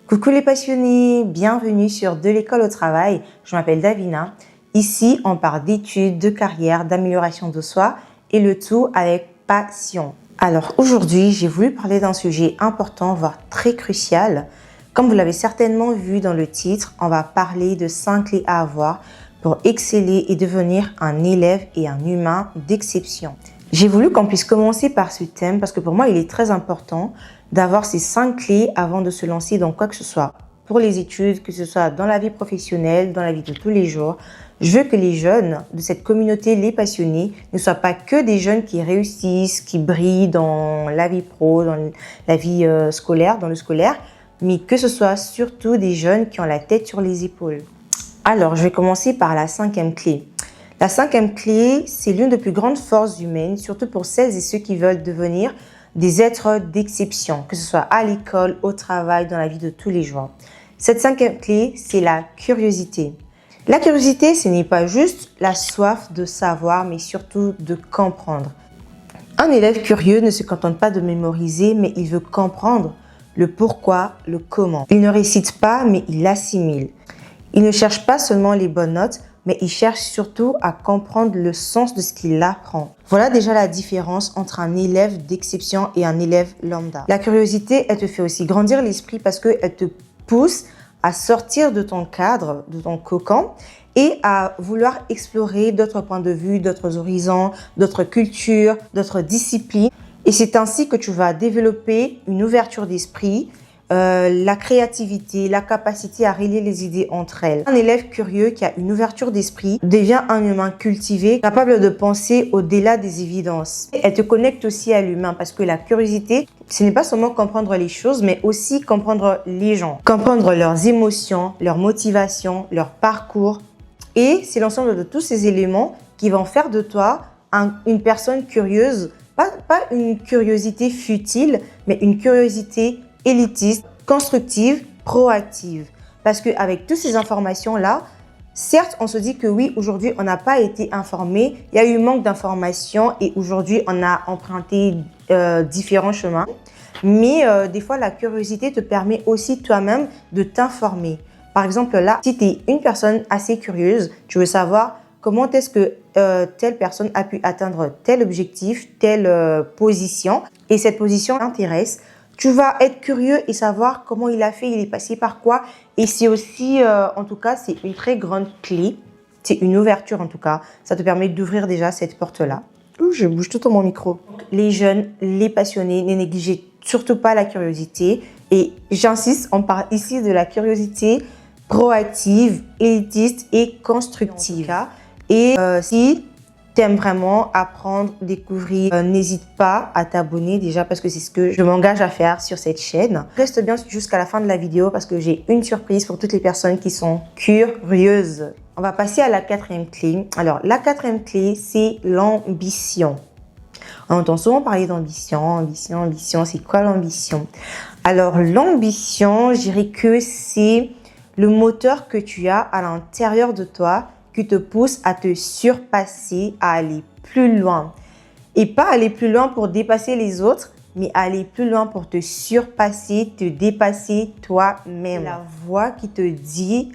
Coucou les passionnés, bienvenue sur De l'école au travail. Je m'appelle Davina. Ici, on parle d'études, de carrière, d'amélioration de soi et le tout avec passion. Alors aujourd'hui, j'ai voulu parler d'un sujet important, voire très crucial. Comme vous l'avez certainement vu dans le titre, on va parler de 5 clés à avoir pour exceller et devenir un élève et un humain d'exception. J'ai voulu qu'on puisse commencer par ce thème parce que pour moi, il est très important d'avoir ces 5 clés avant de se lancer dans quoi que ce soit. Pour les études, que ce soit dans la vie professionnelle, dans la vie de tous les jours, je veux que les jeunes de cette communauté, les passionnés, ne soient pas que des jeunes qui réussissent, qui brillent dans la vie pro, dans la vie scolaire, dans le scolaire, mais que ce soit surtout des jeunes qui ont la tête sur les épaules. Alors, je vais commencer par la 5e clé. La 5e clé, c'est l'une des plus grandes forces humaines, surtout pour celles et ceux qui veulent devenir des êtres d'exception, que ce soit à l'école, au travail, dans la vie de tous les jours. Cette 5e clé, c'est la curiosité. La curiosité, ce n'est pas juste la soif de savoir, mais surtout de comprendre. Un élève curieux ne se contente pas de mémoriser, mais il veut comprendre le pourquoi, le comment. Il ne récite pas, mais il assimile. Il ne cherche pas seulement les bonnes notes, mais il cherche surtout à comprendre le sens de ce qu'il apprend. Voilà déjà la différence entre un élève d'exception et un élève lambda. La curiosité, elle te fait aussi grandir l'esprit parce qu'elle te pousse à sortir de ton cadre, de ton cocon et à vouloir explorer d'autres points de vue, d'autres horizons, d'autres cultures, d'autres disciplines. Et c'est ainsi que tu vas développer une ouverture d'esprit, la créativité, la capacité à relier les idées entre elles. Un élève curieux qui a une ouverture d'esprit devient un humain cultivé, capable de penser au-delà des évidences. Elle te connecte aussi à l'humain parce que la curiosité, ce n'est pas seulement comprendre les choses, mais aussi comprendre les gens, comprendre leurs émotions, leurs motivations, leur parcours. Et c'est l'ensemble de tous ces éléments qui vont faire de toi une personne curieuse, pas une curiosité futile, mais une curiosité élitiste, constructive, proactive. Parce qu'avec toutes ces informations-là, certes, on se dit que oui, aujourd'hui, on n'a pas été informé, il y a eu manque d'informations et aujourd'hui, on a emprunté différents chemins. Mais des fois, la curiosité te permet aussi toi-même de t'informer. Par exemple, là, si tu es une personne assez curieuse, tu veux savoir comment est-ce que telle personne a pu atteindre tel objectif, telle position, et cette position t'intéresse, tu vas être curieux et savoir comment il a fait, il est passé par quoi. Et c'est aussi, en tout cas, c'est une très grande clé. C'est une ouverture, en tout cas. Ça te permet d'ouvrir déjà cette porte-là. Ouh, je bouge tout dans mon micro. Les jeunes, les passionnés, ne négligez surtout pas la curiosité. Et j'insiste, on parle ici de la curiosité proactive, élitiste et constructive. Et si tu aimes vraiment apprendre, découvrir, n'hésite pas à t'abonner déjà parce que c'est ce que je m'engage à faire sur cette chaîne. Reste bien jusqu'à la fin de la vidéo parce que j'ai une surprise pour toutes les personnes qui sont curieuses. On va passer à la 4e clé. Alors, la 4e clé, c'est l'ambition. On entend souvent parler d'ambition, ambition. C'est quoi l'ambition? Alors, l'ambition, je dirais que c'est le moteur que tu as à l'intérieur de toi qui te pousse à te surpasser, à aller plus loin. Et pas aller plus loin pour dépasser les autres, mais aller plus loin pour te surpasser, te dépasser toi-même. La voix qui te dit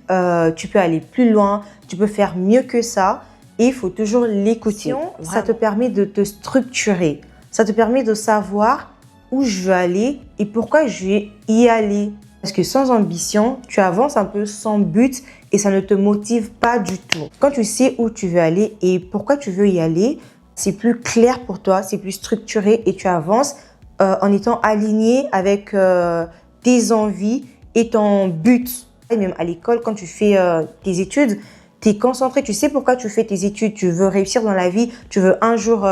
tu peux aller plus loin, tu peux faire mieux que ça et il faut toujours l'écouter. Ça te permet de te structurer, ça te permet de savoir où je veux aller et pourquoi je vais y aller. Parce que sans ambition, tu avances un peu sans but et ça ne te motive pas du tout. Quand tu sais où tu veux aller et pourquoi tu veux y aller, c'est plus clair pour toi, c'est plus structuré et tu avances en étant aligné avec tes envies et ton but. Et même à l'école, quand tu fais tes études, tu es concentré, tu sais pourquoi tu fais tes études, tu veux réussir dans la vie, tu veux un jour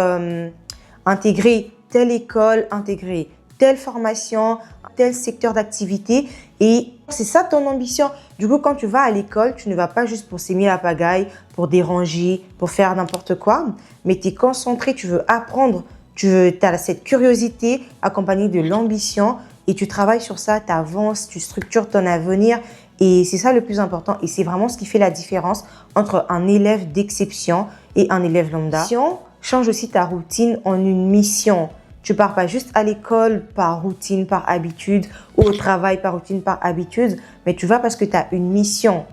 intégrer telle école, intégrer telle formation, tel secteur d'activité et c'est ça ton ambition. Du coup, quand tu vas à l'école, tu ne vas pas juste pour s'aimer la pagaille, pour déranger, pour faire n'importe quoi, mais tu es concentré, tu veux apprendre, tu as cette curiosité accompagnée de l'ambition et tu travailles sur ça, tu avances, tu structures ton avenir et c'est ça le plus important et c'est vraiment ce qui fait la différence entre un élève d'exception et un élève lambda. Change aussi ta routine en une mission. Tu pars pas juste à l'école par routine, par habitude, ou au travail par routine, par habitude, mais tu vas parce que tu as une mission.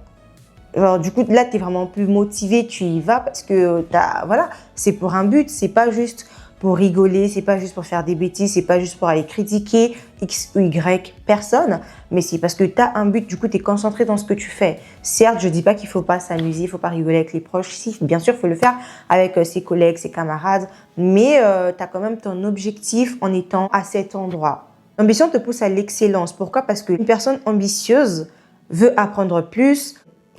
Alors, du coup, là, tu es vraiment plus motivé, tu y vas parce que voilà, c'est pour un but, c'est pas juste pour rigoler, c'est pas juste pour faire des bêtises, c'est pas juste pour aller critiquer X ou Y personne, mais c'est parce que tu as un but, du coup, tu es concentré dans ce que tu fais. Certes, je dis pas qu'il faut pas s'amuser, il faut pas rigoler avec les proches, si, bien sûr, il faut le faire avec ses collègues, ses camarades, mais tu as quand même ton objectif en étant à cet endroit. L'ambition te pousse à l'excellence. Pourquoi? Parce qu'une personne ambitieuse veut apprendre plus,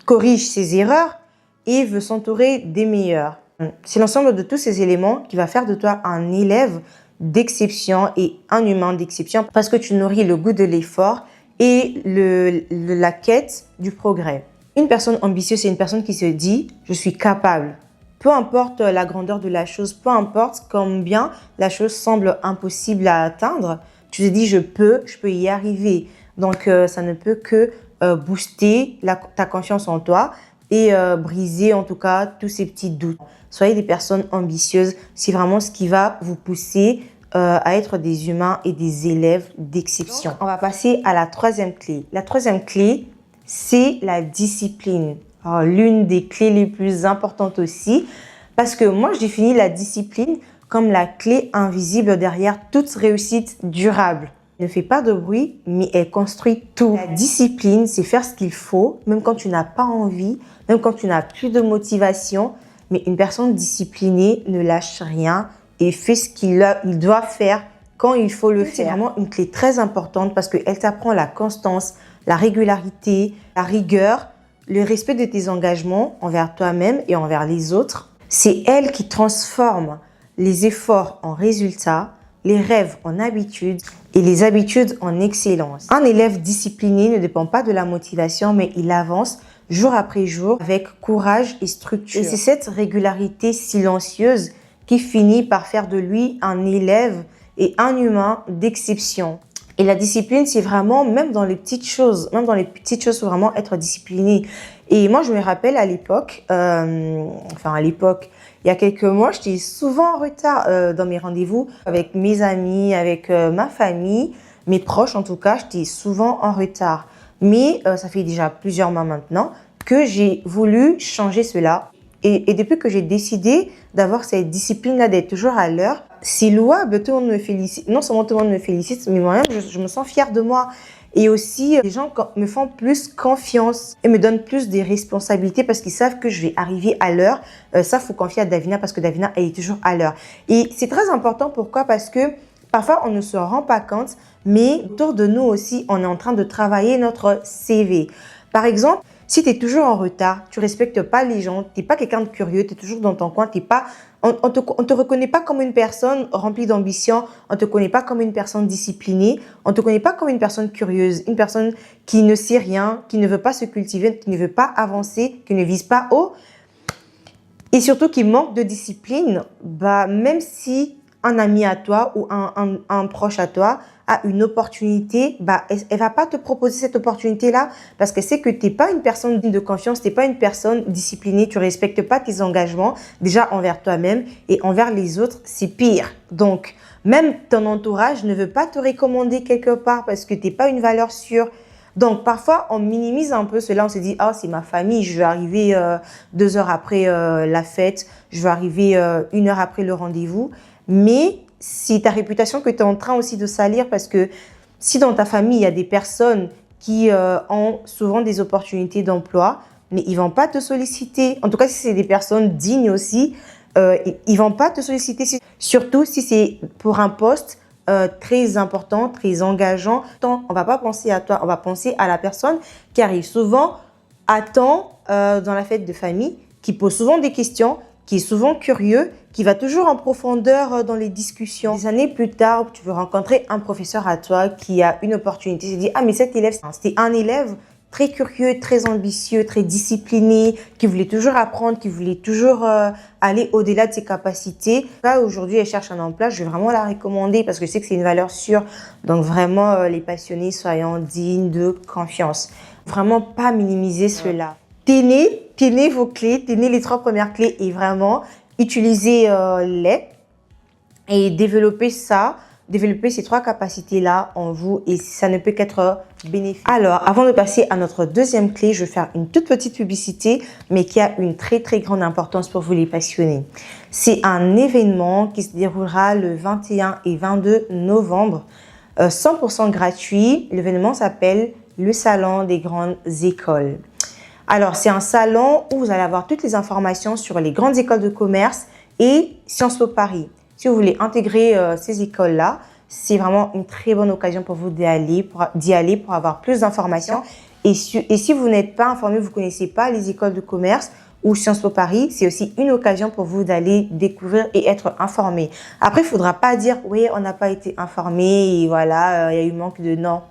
corrige ses erreurs et veut s'entourer des meilleurs. C'est l'ensemble de tous ces éléments qui va faire de toi un élève d'exception et un humain d'exception parce que tu nourris le goût de l'effort et la quête du progrès. Une personne ambitieuse, c'est une personne qui se dit « je suis capable ». Peu importe la grandeur de la chose, peu importe combien la chose semble impossible à atteindre, tu te dis « je peux y arriver ». Donc, ça ne peut que booster ta confiance en toi et briser en tout cas tous ces petits doutes. Soyez des personnes ambitieuses, c'est vraiment ce qui va vous pousser à être des humains et des élèves d'exception. On va passer à la troisième clé. La troisième clé, c'est la discipline. Alors, l'une des clés les plus importantes aussi, parce que moi, je définis la discipline comme la clé invisible derrière toute réussite durable. Elle ne fait pas de bruit, mais elle construit tout. La discipline, c'est faire ce qu'il faut, même quand tu n'as pas envie, même quand tu n'as plus de motivation. Mais une personne disciplinée ne lâche rien et fait ce qu'il doit faire quand il faut le faire. C'est vraiment une clé très importante parce qu'elle t'apprend la constance, la régularité, la rigueur, le respect de tes engagements envers toi-même et envers les autres. C'est elle qui transforme les efforts en résultats, les rêves en habitudes et les habitudes en excellence. Un élève discipliné ne dépend pas de la motivation, mais il avance jour après jour avec courage et structure. Et c'est cette régularité silencieuse qui finit par faire de lui un élève et un humain d'exception. Et la discipline, c'est vraiment, même dans les petites choses, faut vraiment être discipliné. Et moi, je me rappelle à l'époque, il y a quelques mois, j'étais souvent en retard dans mes rendez-vous avec mes amis, avec ma famille, mes proches en tout cas, j'étais souvent en retard. Mais ça fait déjà plusieurs mois maintenant que j'ai voulu changer cela. Et depuis que j'ai décidé d'avoir cette discipline-là, d'être toujours à l'heure, c'est louable, tout le monde me félicite. Non seulement tout le monde me félicite, mais moi-même, je me sens fière de moi. Et aussi, les gens me font plus confiance et me donnent plus des responsabilités parce qu'ils savent que je vais arriver à l'heure. Ça, faut confier à Davina parce que Davina, elle est toujours à l'heure. Et c'est très important. Pourquoi? Parce que parfois, on ne se rend pas compte, mais autour de nous aussi, on est en train de travailler notre CV. Par exemple, si tu es toujours en retard, tu respectes pas les gens, tu n'es pas quelqu'un de curieux, tu es toujours dans ton coin, on te reconnaît pas comme une personne remplie d'ambition, on te connaît pas comme une personne disciplinée, on te connaît pas comme une personne curieuse, une personne qui ne sait rien, qui ne veut pas se cultiver, qui ne veut pas avancer, qui ne vise pas haut et surtout qui manque de discipline. Même si un ami à toi ou un proche à toi a une opportunité, elle va pas te proposer cette opportunité-là parce qu'elle sait que tu n'es pas une personne digne de confiance, tu n'es pas une personne disciplinée, tu respectes pas tes engagements, déjà envers toi-même et envers les autres, c'est pire. Donc, même ton entourage ne veut pas te recommander quelque part parce que tu n'es pas une valeur sûre. Donc, parfois, on minimise un peu cela. On se dit, oh, c'est ma famille, je vais arriver 2 heures après la fête, je vais arriver 1 heure après le rendez-vous. Mais c'est ta réputation que tu es en train aussi de salir parce que si dans ta famille, il y a des personnes qui ont souvent des opportunités d'emploi, mais ils ne vont pas te solliciter. En tout cas, si c'est des personnes dignes aussi, ils ne vont pas te solliciter. Surtout si c'est pour un poste très important, très engageant. On ne va pas penser à toi, on va penser à la personne qui arrive souvent à temps dans la fête de famille, qui pose souvent des questions, qui est souvent curieux, qui va toujours en profondeur dans les discussions. Des années plus tard, tu veux rencontrer un professeur à toi qui a une opportunité. Tu te dis, ah mais cet élève, c'était un élève très curieux, très ambitieux, très discipliné, qui voulait toujours apprendre, qui voulait toujours aller au-delà de ses capacités. Là, aujourd'hui, elle cherche un emploi. Je vais vraiment la recommander parce que je sais que c'est une valeur sûre. Donc vraiment, les passionnés, soyons dignes de confiance. Vraiment pas minimiser cela. Tenez vos clés, tenez les 3 premières clés et vraiment utilisez-les. et développer ces 3 capacités-là en vous et ça ne peut qu'être bénéfique. Alors, avant de passer à notre deuxième clé, je vais faire une toute petite publicité, mais qui a une très très grande importance pour vous les passionnés. C'est un événement qui se déroulera le 21 et 22 novembre, 100% gratuit. L'événement s'appelle le Salon des grandes écoles. Alors, c'est un salon où vous allez avoir toutes les informations sur les grandes écoles de commerce et Sciences Po Paris. Si vous voulez intégrer ces écoles-là, c'est vraiment une très bonne occasion pour vous d'y aller pour avoir plus d'informations. Et si vous n'êtes pas informé, vous ne connaissez pas les écoles de commerce ou Sciences Po Paris, c'est aussi une occasion pour vous d'aller découvrir et être informé. Après, il ne faudra pas dire « oui, on n'a pas été informé et voilà, il y a eu manque de… » Non.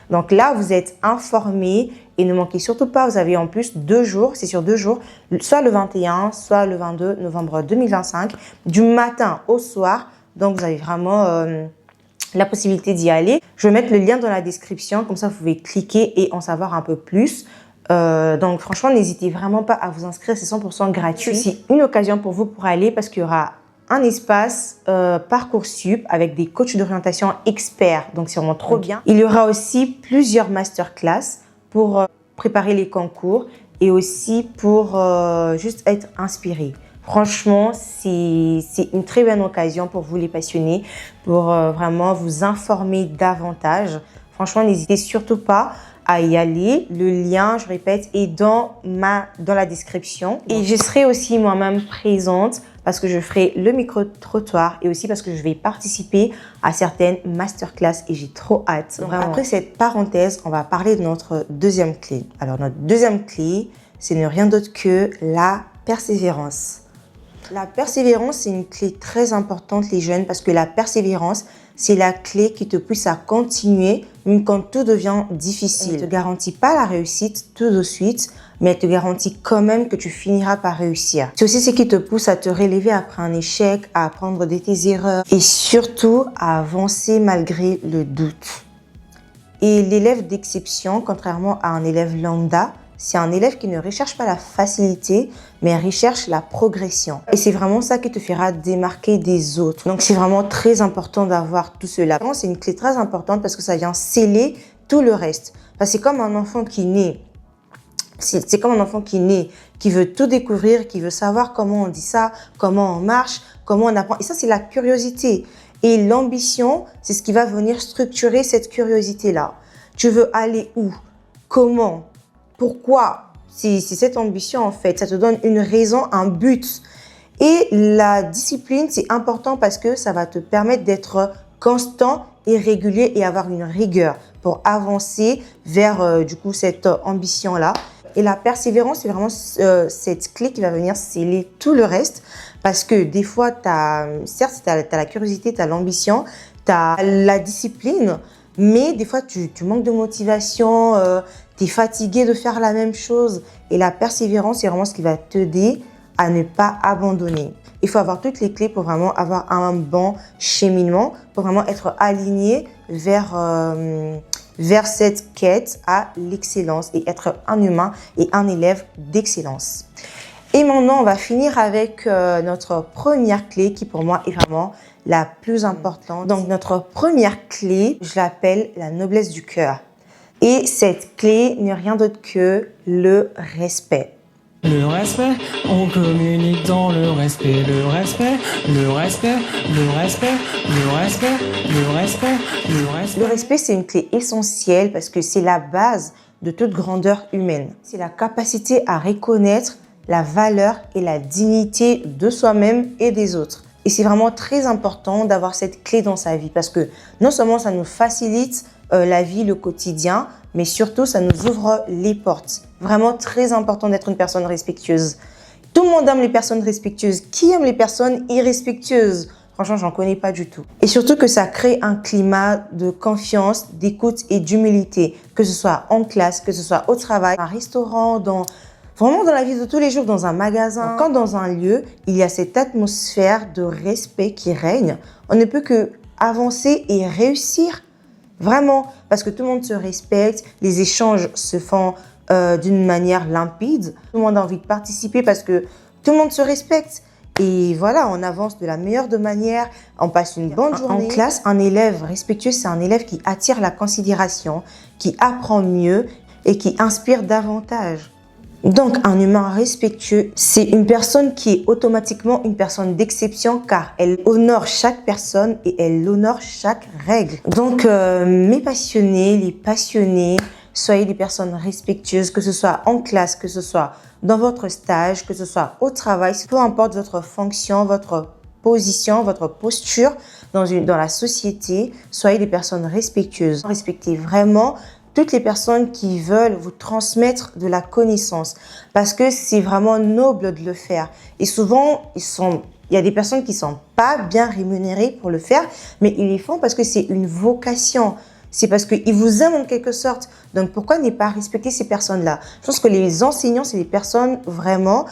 Donc là, vous êtes informé et ne manquez surtout pas, vous avez en plus 2 jours, c'est sur 2 jours, soit le 21, soit le 22 novembre 2025, du matin au soir. Donc, vous avez vraiment la possibilité d'y aller. Je vais mettre le lien dans la description, comme ça, vous pouvez cliquer et en savoir un peu plus. Donc, franchement, n'hésitez vraiment pas à vous inscrire, c'est 100% gratuit. C'est aussi une occasion pour vous pour aller parce qu'il y aura un espace Parcoursup avec des coachs d'orientation experts. Donc, c'est vraiment trop bien. Il y aura aussi plusieurs masterclass pour préparer les concours et aussi pour juste être inspiré. Franchement, c'est une très bonne occasion pour vous les passionnés, pour vraiment vous informer davantage. Franchement, n'hésitez surtout pas à y aller. Le lien, je répète, est dans la description. Et je serai aussi moi-même présente parce que je ferai le micro-trottoir et aussi parce que je vais participer à certaines masterclass et j'ai trop hâte. Vraiment. Après cette parenthèse, on va parler de notre deuxième clé. Alors, notre deuxième clé, c'est ne rien d'autre que la persévérance. La persévérance, c'est une clé très importante, les jeunes, parce que la persévérance, c'est la clé qui te pousse à continuer, même quand tout devient difficile. Elle ne te garantit pas la réussite tout de suite, mais elle te garantit quand même que tu finiras par réussir. C'est aussi ce qui te pousse à te relever après un échec, à apprendre de tes erreurs et surtout à avancer malgré le doute. Et l'élève d'exception, contrairement à un élève lambda, c'est un élève qui ne recherche pas la facilité, mais recherche la progression. Et c'est vraiment ça qui te fera démarquer des autres. Donc, c'est vraiment très important d'avoir tout cela. C'est une clé très importante parce que ça vient sceller tout le reste. Parce que c'est comme un enfant qui naît. C'est comme un enfant qui naît, qui veut tout découvrir, qui veut savoir comment on dit ça, comment on marche, comment on apprend. Et ça, c'est la curiosité. Et l'ambition, c'est ce qui va venir structurer cette curiosité-là. Tu veux aller où? Comment? Pourquoi? C'est cette ambition en fait, ça te donne une raison, un but. Et la discipline, c'est important parce que ça va te permettre d'être constant et régulier et avoir une rigueur pour avancer vers du coup cette ambition-là. Et la persévérance, c'est vraiment cette clé qui va venir sceller tout le reste parce que des fois, certes, tu as la curiosité, tu as l'ambition, tu as la discipline, mais des fois, tu manques de motivation, tu es fatigué de faire la même chose. Et la persévérance, c'est vraiment ce qui va t'aider à ne pas abandonner. Il faut avoir toutes les clés pour vraiment avoir un bon cheminement, pour vraiment être aligné vers cette quête à l'excellence et être un humain et un élève d'excellence. Et maintenant, on va finir avec notre première clé qui pour moi est vraiment la plus importante. Donc, notre première clé, je l'appelle la noblesse du cœur. Et cette clé n'est rien d'autre que le respect. Le respect, on communique dans le respect, le respect, le respect, le respect, le respect, le respect, le respect. Le respect, c'est une clé essentielle parce que c'est la base de toute grandeur humaine. C'est la capacité à reconnaître la valeur et la dignité de soi-même et des autres. Et c'est vraiment très important d'avoir cette clé dans sa vie parce que non seulement ça nous facilite la vie, le quotidien, mais surtout ça nous ouvre les portes. Vraiment très important d'être une personne respectueuse. Tout le monde aime les personnes respectueuses. Qui aime les personnes irrespectueuses? Franchement, j'en connais pas du tout. Et surtout que ça crée un climat de confiance, d'écoute et d'humilité, que ce soit en classe, que ce soit au travail, un restaurant, vraiment dans la vie de tous les jours, dans un magasin. Quand dans un lieu, il y a cette atmosphère de respect qui règne, on ne peut que avancer et réussir. Vraiment, parce que tout le monde se respecte, les échanges se font d'une manière limpide. Tout le monde a envie de participer parce que tout le monde se respecte. Et voilà, on avance de la meilleure de manière, on passe une bonne journée. En classe, un élève respectueux, c'est un élève qui attire la considération, qui apprend mieux et qui inspire davantage. Donc, un humain respectueux, c'est une personne qui est automatiquement une personne d'exception car elle honore chaque personne et elle honore chaque règle. Donc, mes passionnés, les passionnés, soyez des personnes respectueuses, que ce soit en classe, que ce soit dans votre stage, que ce soit au travail, peu importe votre fonction, votre position, votre posture dans la société, soyez des personnes respectueuses. Respectez vraiment toutes les personnes qui veulent vous transmettre de la connaissance parce que c'est vraiment noble de le faire. Et souvent, il y a des personnes qui sont pas bien rémunérées pour le faire, mais ils les font parce que c'est une vocation. C'est parce qu'ils vous aiment en quelque sorte. Donc, pourquoi ne pas respecter ces personnes-là? Je pense que les enseignants, c'est des personnes vraiment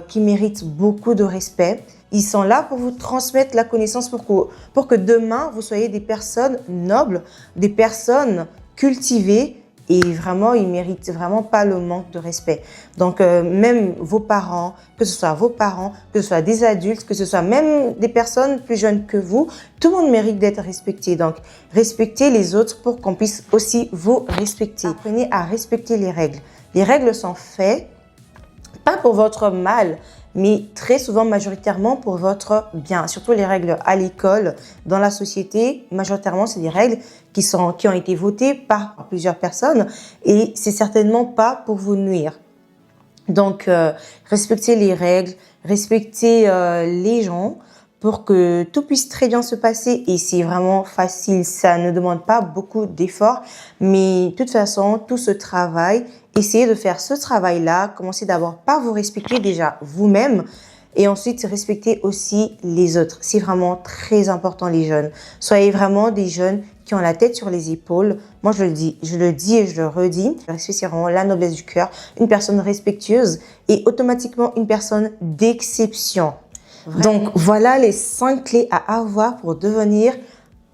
qui méritent beaucoup de respect. Ils sont là pour vous transmettre la connaissance pour que demain, vous soyez des personnes nobles, des personnes cultivées et vraiment, ils méritent vraiment pas le manque de respect. Donc, même vos parents, que ce soit vos parents, que ce soit des adultes, que ce soit même des personnes plus jeunes que vous, tout le monde mérite d'être respecté. Donc, respectez les autres pour qu'on puisse aussi vous respecter. Apprenez à respecter les règles. Les règles sont faites, pas pour votre mal, mais très souvent, majoritairement, pour votre bien. Surtout les règles à l'école, dans la société, majoritairement, c'est des règles qui ont été votées par plusieurs personnes et c'est certainement pas pour vous nuire. Donc, respectez les règles, respectez les gens pour que tout puisse très bien se passer. Et c'est vraiment facile, ça ne demande pas beaucoup d'efforts. Mais de toute façon, tout ce travail, essayez de faire ce travail-là. Commencez d'abord par vous respecter déjà vous-même et ensuite respecter aussi les autres. C'est vraiment très important les jeunes. Soyez vraiment des jeunes qui ont la tête sur les épaules. Moi, je le dis et je le redis. Le respect, c'est vraiment la noblesse du cœur. Une personne respectueuse et automatiquement une personne d'exception. Donc, voilà les 5 clés à avoir pour devenir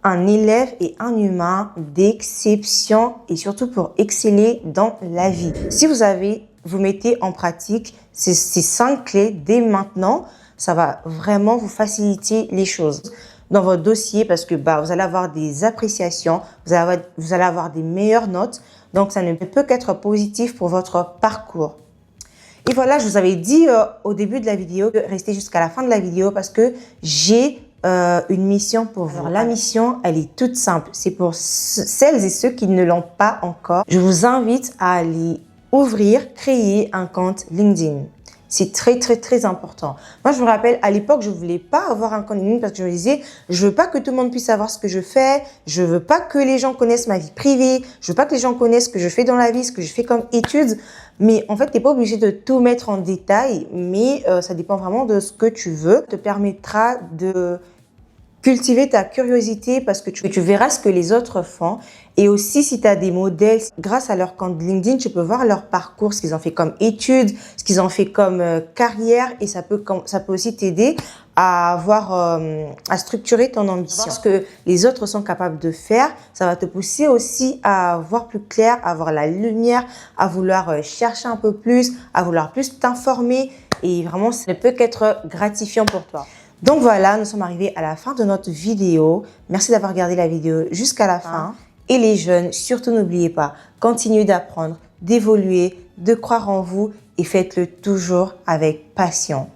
un élève et un humain d'exception et surtout pour exceller dans la vie. Si vous mettez en pratique ces 5 clés dès maintenant, ça va vraiment vous faciliter les choses dans votre dossier parce que vous allez avoir des appréciations, vous allez avoir des meilleures notes. Donc, ça ne peut qu'être positif pour votre parcours. Et voilà, je vous avais dit au début de la vidéo de rester jusqu'à la fin de la vidéo parce que j'ai une mission pour vous. Alors, la mission, elle est toute simple. C'est pour celles et ceux qui ne l'ont pas encore. Je vous invite à aller créer un compte LinkedIn. C'est très, très, très important. Moi, je me rappelle, à l'époque, je voulais pas avoir un compte LinkedIn parce que je me disais, je veux pas que tout le monde puisse savoir ce que je fais. Je veux pas que les gens connaissent ma vie privée. Je veux pas que les gens connaissent ce que je fais dans la vie, ce que je fais comme études. Mais en fait, tu n'es pas obligé de tout mettre en détail, mais ça dépend vraiment de ce que tu veux. Ça te permettra de cultiver ta curiosité parce que tu verras ce que les autres font. Et aussi, si tu as des modèles, grâce à leur compte LinkedIn, tu peux voir leur parcours, ce qu'ils ont fait comme études, ce qu'ils ont fait comme carrière. Et ça peut aussi t'aider à structurer ton ambition. Ce que les autres sont capables de faire, ça va te pousser aussi à voir plus clair, à voir la lumière, à vouloir chercher un peu plus, à vouloir plus t'informer. Et vraiment, ça ne peut qu'être gratifiant pour toi. Donc voilà, nous sommes arrivés à la fin de notre vidéo. Merci d'avoir regardé la vidéo jusqu'à la fin. Et les jeunes, surtout n'oubliez pas, continuez d'apprendre, d'évoluer, de croire en vous et faites-le toujours avec passion.